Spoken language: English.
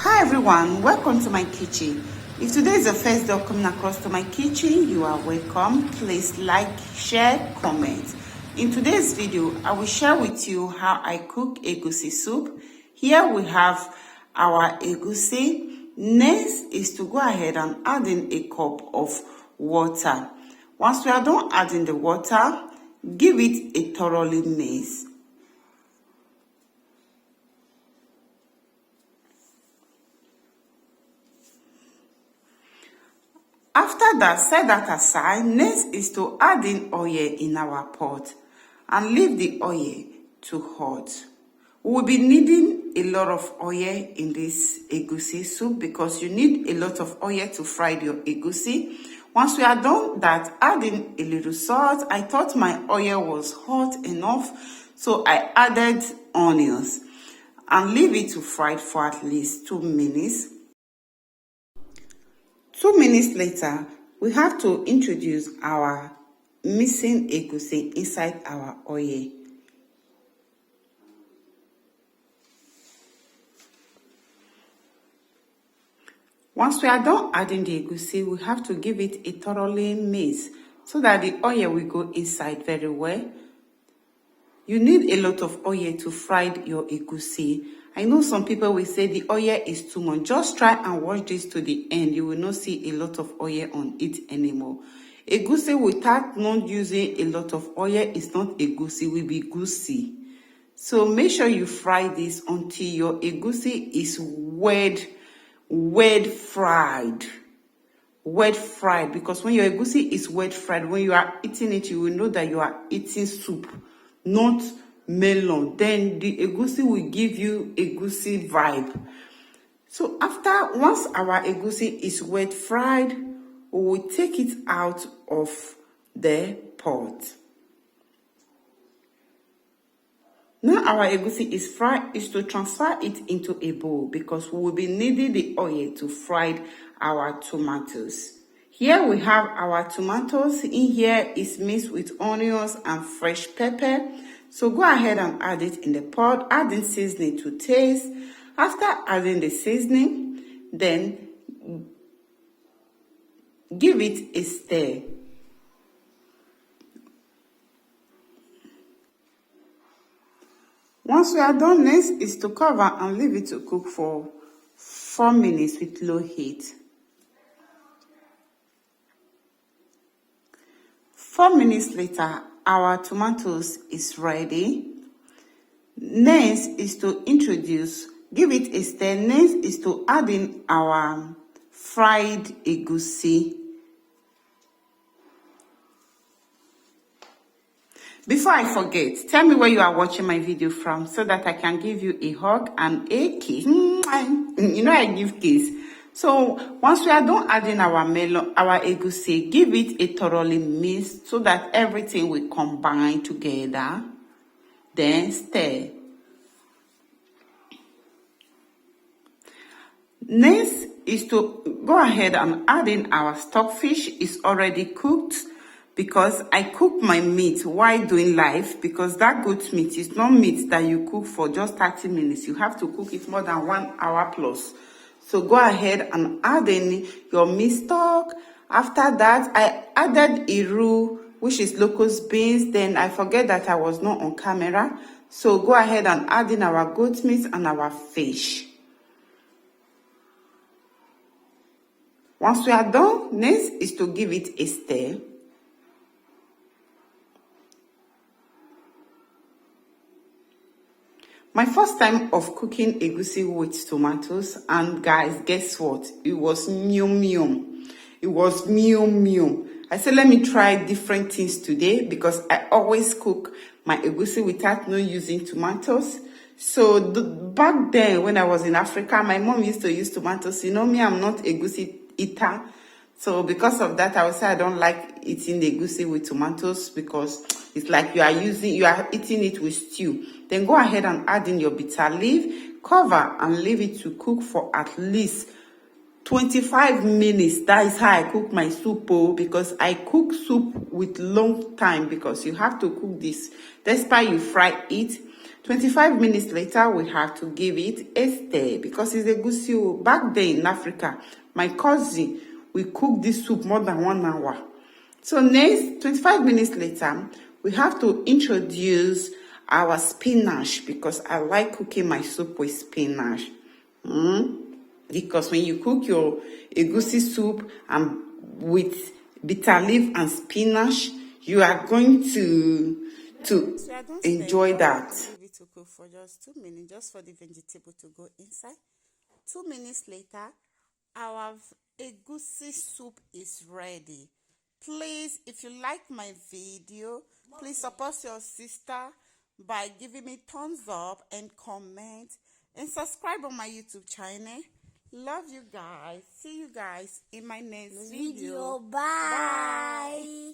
Hi everyone, welcome to my kitchen. If today is the first day coming across to my kitchen, you are welcome. Please like, share, comment. In today's video, I will share with you how I cook egusi soup. Here we have our egusi. Next is to go ahead and add in a cup of water. Once we are done adding the water, give it a thoroughly mix. After that, set that aside. Next is to add in oil in our pot and leave the oil to hot. We will be needing a lot of oil in this egusi soup because you need a lot of oil to fry your egusi. Once we are done that, add in a little salt. I thought my oil was hot enough, so I added onions and leave it to fry for at least 2 minutes. 2 minutes later, we have to introduce our missing egusi inside our oil. Once we are done adding the egusi, we have to give it a thoroughly mix so that the oil will go inside very well. You need a lot of oil to fry your egusi. I know some people will say the oil is too much. Just try and watch this to the end. You will not see a lot of oil on it anymore. Egusi without not using a lot of oil is not egusi, will be goosey. So make sure you fry this until your egusi is well fried. Well fried, because when your egusi is well fried, when you are eating it, you will know that you are eating soup, not melon. Then the egusi will give you egusi vibe. So once our egusi is well fried, we will take it out of the pot. Now our egusi is fried, is to transfer it into a bowl because we will be needing the oil to fry our tomatoes. Here we have our tomatoes. In here is mixed with onions and fresh pepper. So go ahead and add it in the pot. Add in seasoning to taste. After adding the seasoning, then give it a stir. Once we are done, next is to cover and leave it to cook for 4 minutes with low heat. 4 minutes later, our tomatoes is ready. Next is to give it a stir. Next is to add in our fried egusi. Before I forget, tell me where you are watching my video from so that I can give you a hug and a kiss. You know I give kiss. So once we are done adding our egusi, give it a thoroughly mix so that everything will combine together. Then stir. Next is to go ahead and add in our stockfish. It's already cooked because I cook my meat while doing live, because that goat meat is not meat that you cook for just 30 minutes. You have to cook it more than 1 hour plus. So go ahead and add in your meat stock. After that, I added iru, which is locust beans. Then I forget that I was not on camera. So go ahead and add in our goat meat and our fish. Once we are done, next is to give it a stir. My first time of cooking egusi with tomatoes, and guys, guess what? It was yum. It was yum. I said, let me try different things today because I always cook my egusi without not using tomatoes. So back then, when I was in Africa, my mom used to use tomatoes. You know me, I'm not egusi eater. So because of that, I would say I don't like eating the egusi with tomatoes because it's like you are eating it with stew. Then go ahead and add in your bitter leaf, cover and leave it to cook for at least 25 minutes. That is how I cook my soup, because I cook soup with long time because you have to cook this. Despite you fry it, 25 minutes later, we have to give it a stir because it's egusi. Back then in Africa, my cousin, we cook this soup more than 1 hour. So next, 25 minutes later, we have to introduce our spinach because I like cooking my soup with spinach. Because when you cook your egusi soup and with bitter leaf and spinach, you are going to enjoy that. Leave it to cook for just 2 minutes, just for the vegetable to go inside. 2 minutes later, our egusi soup is ready. Please, if you like my video, please support your sister by giving me thumbs up and comment and subscribe on my YouTube channel. Love you guys. See you guys in my next video. Bye.